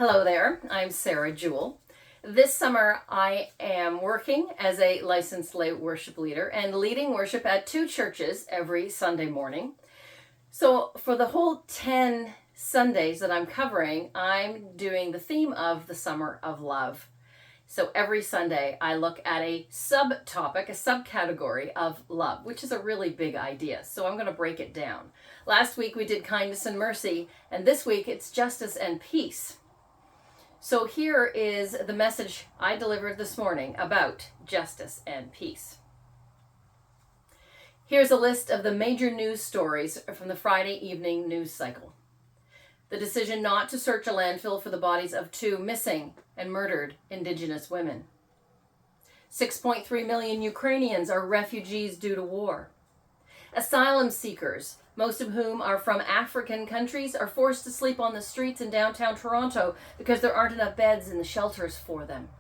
Hello there, I'm Sarah Jewell. This summer I am working as a licensed lay worship leader and leading worship at 2 churches every Sunday morning. So for the whole 10 Sundays that I'm covering, I'm doing the theme of the Summer of Love. So every Sunday I look at a subtopic, a subcategory of love, which is a really big idea. So I'm going to break it down. Last week we did kindness and mercy, and this week it's justice and peace. So here is the message I delivered this morning about justice and peace. Here's a list of the major news stories from the Friday evening news cycle. The decision not to search a landfill for the bodies of 2 missing and murdered Indigenous women. 6.3 million Ukrainians are refugees due to war. Asylum seekers, most of whom are from African countries, are forced to sleep on the streets in downtown Toronto because there aren't enough beds in the shelters for them.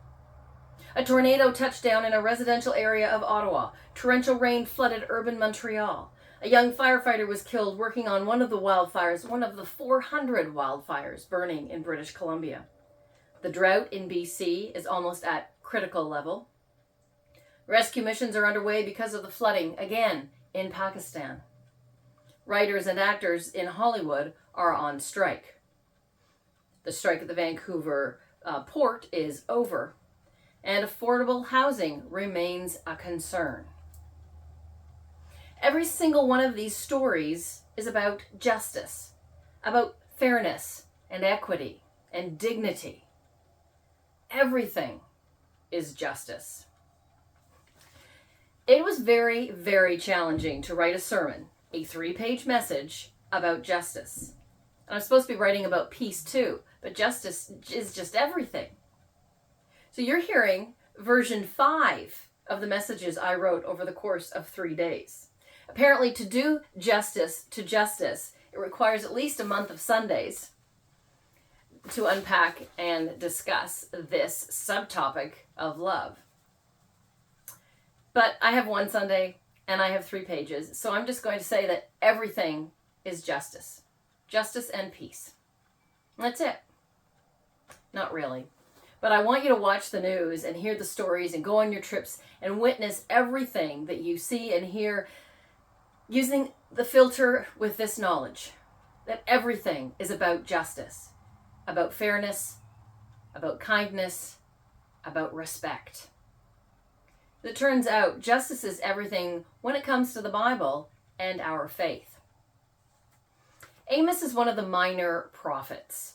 A tornado touched down in a residential area of Ottawa. Torrential rain flooded urban Montreal. A young firefighter was killed working on one of the wildfires, one of the 400 wildfires burning in British Columbia. The drought in BC is almost at critical level. Rescue missions are underway because of the flooding, again, in Pakistan. Writers and actors in Hollywood are on strike. The strike at the Vancouver port is over, and affordable housing remains a concern. Every single one of these stories is about justice, about fairness and equity and dignity. Everything is justice. It was very, very challenging to write a sermon, a 3-page message about justice. And I'm supposed to be writing about peace too, but justice is just everything. So you're hearing version 5 of the messages I wrote over the course of 3 days. Apparently, to do justice to justice, it requires at least a month of Sundays to unpack and discuss this subtopic of love. But I have 1 Sunday and I have 3 pages, so I'm just going to say that everything is justice. Justice and peace. That's it. Not really. But I want you to watch the news and hear the stories and go on your trips and witness everything that you see and hear using the filter with this knowledge that everything is about justice, about fairness, about kindness, about respect. It turns out justice is everything when it comes to the Bible and our faith. Amos is one of the minor prophets.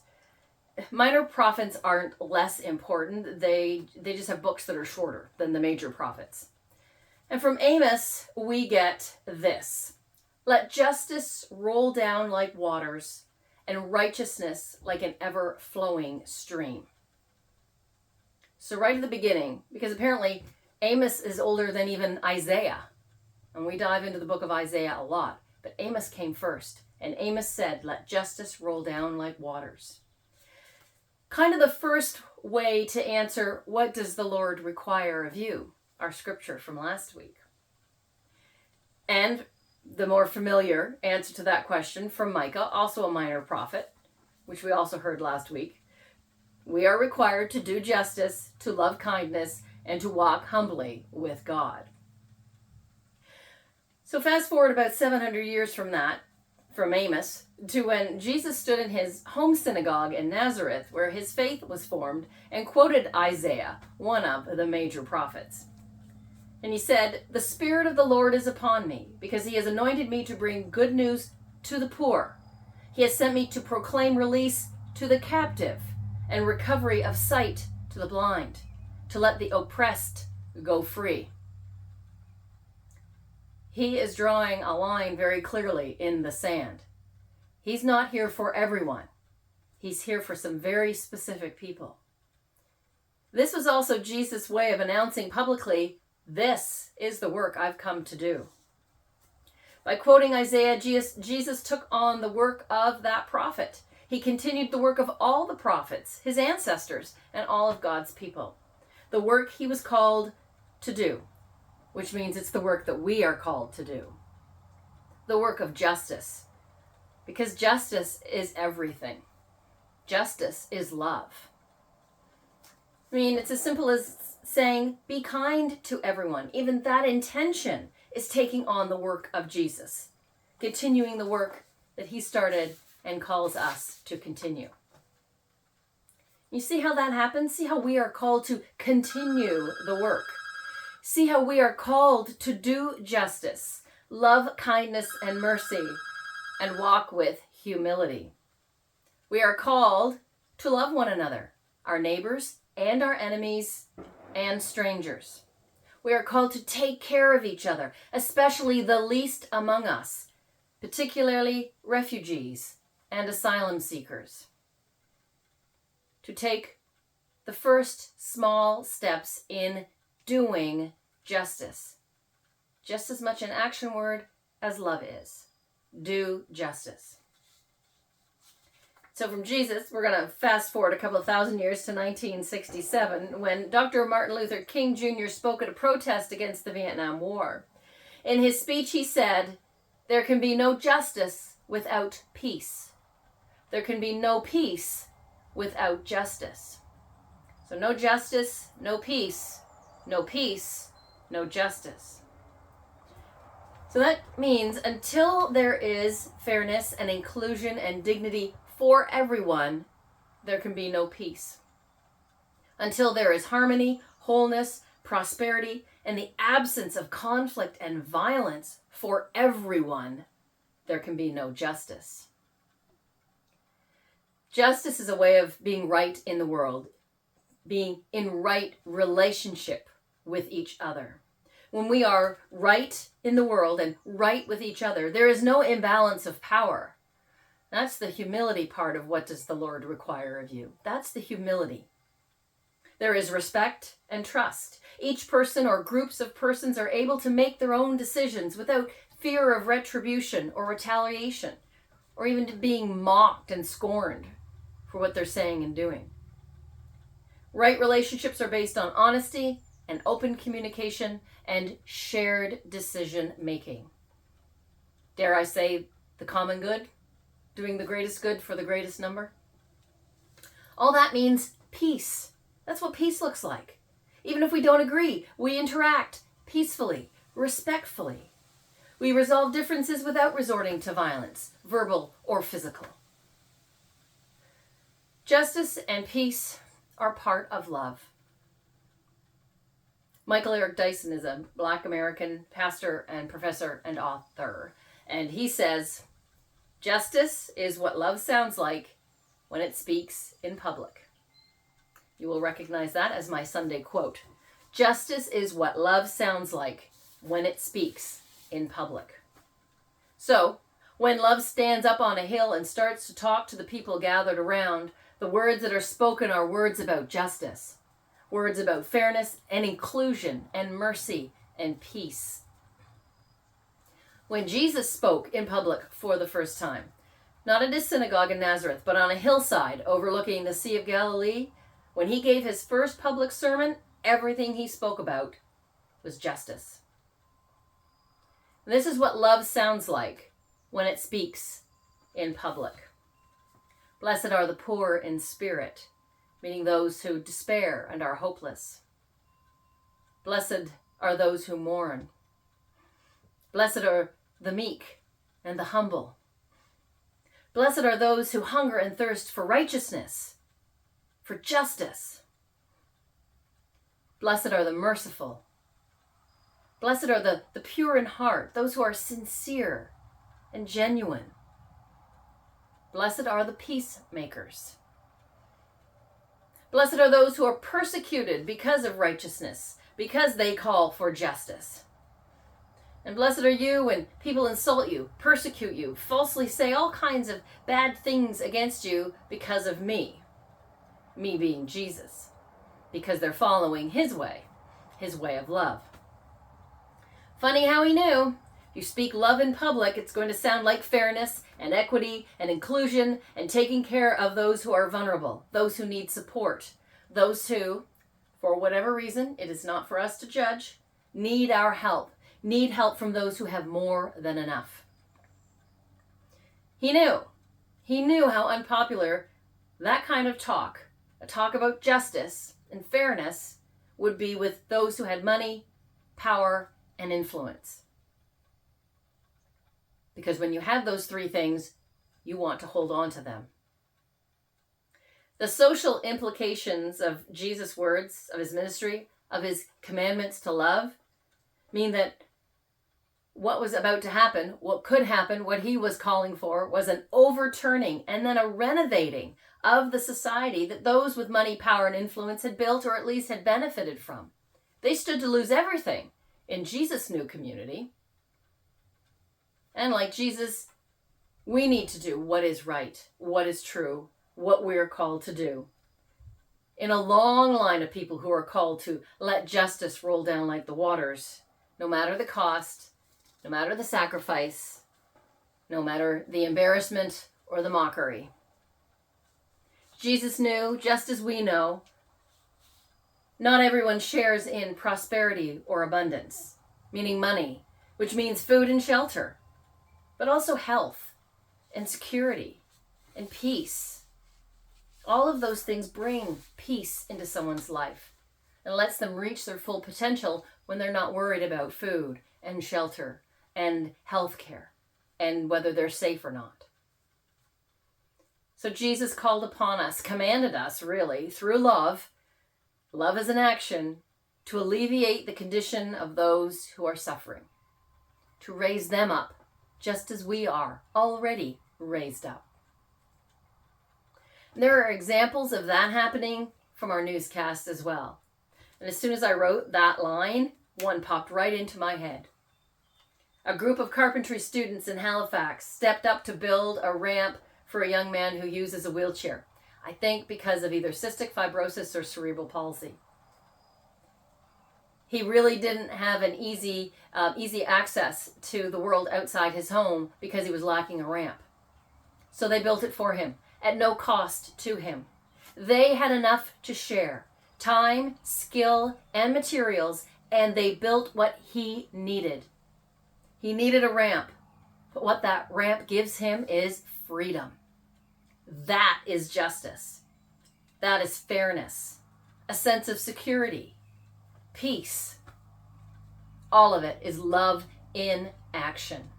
Minor prophets aren't less important. They just have books that are shorter than the major prophets. And from Amos, we get this. Let justice roll down like waters and righteousness like an ever-flowing stream. So right at the beginning, because apparently Amos is older than even Isaiah. And we dive into the book of Isaiah a lot. But Amos came first. And Amos said, let justice roll down like waters. Kind of the first way to answer, what does the Lord require of you? Our scripture from last week. And the more familiar answer to that question from Micah, also a minor prophet, which we also heard last week. We are required to do justice, to love kindness, and to walk humbly with God. So fast forward about 700 years from that, from Amos, to when Jesus stood in his home synagogue in Nazareth, where his faith was formed, and quoted Isaiah, one of the major prophets. And he said, the Spirit of the Lord is upon me, because he has anointed me to bring good news to the poor. He has sent me to proclaim release to the captive and recovery of sight to the blind, to let the oppressed go free. He is drawing a line very clearly in the sand. He's not here for everyone. He's here for some very specific people. This was also Jesus' way of announcing publicly, this is the work I've come to do. By quoting Isaiah, Jesus took on the work of that prophet. He continued the work of all the prophets, his ancestors, and all of God's people. The work he was called to do, which means it's the work that we are called to do. The work of justice, because justice is everything. Justice is love. I mean, it's as simple as saying, be kind to everyone. Even that intention is taking on the work of Jesus, continuing the work that he started and calls us to continue. You see how that happens? See how we are called to continue the work. See how we are called to do justice, love, kindness, and mercy, and walk with humility. We are called to love one another, our neighbors and our enemies and strangers. We are called to take care of each other, especially the least among us, particularly refugees and asylum seekers. To take the first small steps in doing justice. Just as much an action word as love is. Do justice. So from Jesus, we're going to fast forward a couple of thousand years to 1967, when Dr. Martin Luther King Jr. spoke at a protest against the Vietnam War. In his speech, he said, "There can be no justice without peace. There can be no peace without justice." So no justice, no peace, no peace, no justice. So that means until there is fairness and inclusion and dignity for everyone, there can be no peace. Until there is harmony, wholeness, prosperity, and the absence of conflict and violence for everyone, there can be no justice. Justice is a way of being right in the world, being in right relationship with each other. When we are right in the world and right with each other, there is no imbalance of power. That's the humility part of what does the Lord require of you. That's the humility. There is respect and trust. Each person or groups of persons are able to make their own decisions without fear of retribution or retaliation, or even being mocked and scorned for what they're saying and doing. Right relationships are based on honesty and open communication and shared decision making. Dare I say, the common good? Doing the greatest good for the greatest number? All that means peace. That's what peace looks like. Even if we don't agree, we interact peacefully, respectfully. We resolve differences without resorting to violence, verbal or physical. Justice and peace are part of love. Michael Eric Dyson is a Black American pastor and professor and author, and he says, "Justice is what love sounds like when it speaks in public." You will recognize that as my Sunday quote. Justice is what love sounds like when it speaks in public. So, when love stands up on a hill and starts to talk to the people gathered around, the words that are spoken are words about justice, words about fairness and inclusion and mercy and peace. When Jesus spoke in public for the first time, not at his synagogue in Nazareth, but on a hillside overlooking the Sea of Galilee, when he gave his first public sermon, everything he spoke about was justice. And this is what love sounds like when it speaks in public. Blessed are the poor in spirit, meaning those who despair and are hopeless. Blessed are those who mourn. Blessed are the meek and the humble. Blessed are those who hunger and thirst for righteousness, for justice. Blessed are the merciful. Blessed are the pure in heart, those who are sincere and genuine. Blessed are the peacemakers. Blessed are those who are persecuted because of righteousness, because they call for justice. And blessed are you when people insult you, persecute you, falsely say all kinds of bad things against you because of me. Me being Jesus. Because they're following his way of love. Funny how he knew. You speak love in public, it's going to sound like fairness and equity and inclusion and taking care of those who are vulnerable, those who need support, those who, for whatever reason, it is not for us to judge, need our help, need help from those who have more than enough. He knew how unpopular That kind of talk, a talk about justice and fairness, would be with those who had money, power, and influence. Because when you have those three things, you want to hold on to them. The social implications of Jesus' words, of his ministry, of his commandments to love, mean that what was about to happen, what could happen, what he was calling for, was an overturning and then a renovating of the society that those with money, power, and influence had built, or at least had benefited from. They stood to lose everything in Jesus' new community. And like Jesus, we need to do what is right, what is true, what we're called to do. In a long line of people who are called to let justice roll down like the waters, no matter the cost, no matter the sacrifice, no matter the embarrassment or the mockery. Jesus knew, just as we know, not everyone shares in prosperity or abundance, meaning money, which means food and shelter, but also health and security and peace. All of those things bring peace into someone's life and lets them reach their full potential when they're not worried about food and shelter and health care and whether they're safe or not. So Jesus called upon us, commanded us really, through love as an action, to alleviate the condition of those who are suffering, to raise them up just as we are already raised up. And there are examples of that happening from our newscast as well. And as soon as I wrote that line, one popped right into my head. A group of carpentry students in Halifax stepped up to build a ramp for a young man who uses a wheelchair, I think because of either cystic fibrosis or cerebral palsy. He really didn't have an easy access to the world outside his home because he was lacking a ramp. So they built it for him at no cost to him. They had enough to share, time, skill, and materials, and they built what he needed. He needed a ramp, but what that ramp gives him is freedom. That is justice. That is fairness, a sense of security, peace. All of it is love in action.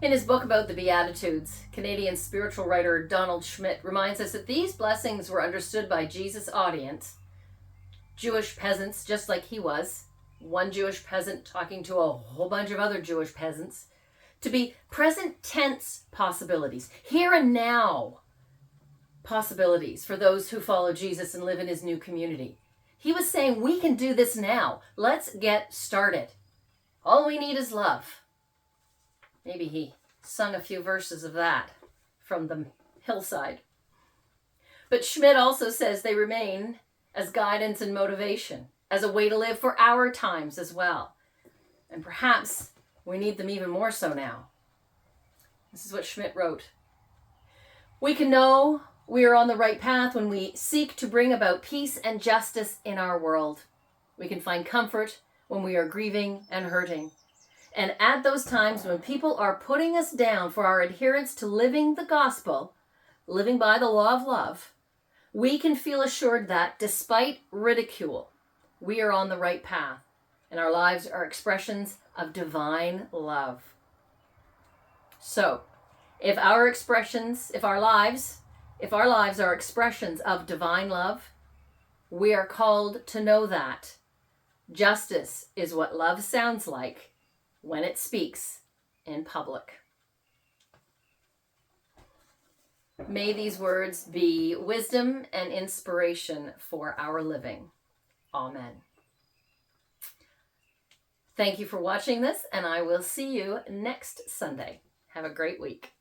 In his book about the Beatitudes, Canadian spiritual writer Donald Schmidt reminds us that these blessings were understood by Jesus' audience, Jewish peasants just like he was, one Jewish peasant talking to a whole bunch of other Jewish peasants, to be present tense possibilities, here and now possibilities for those who follow Jesus and live in his new community. He was saying, we can do this now. Let's get started. All we need is love. Maybe he sung a few verses of that from the hillside. But Schmidt also says they remain as guidance and motivation, as a way to live for our times as well. And perhaps we need them even more so now. This is what Schmidt wrote. We can know we are on the right path when we seek to bring about peace and justice in our world. We can find comfort when we are grieving and hurting. And at those times when people are putting us down for our adherence to living the gospel, living by the law of love, we can feel assured that despite ridicule, we are on the right path and our lives are expressions of divine love. So, if our lives are expressions of divine love, we are called to know that justice is what love sounds like when it speaks in public. May these words be wisdom and inspiration for our living. Amen. Thank you for watching this, and I will see you next Sunday. Have a great week.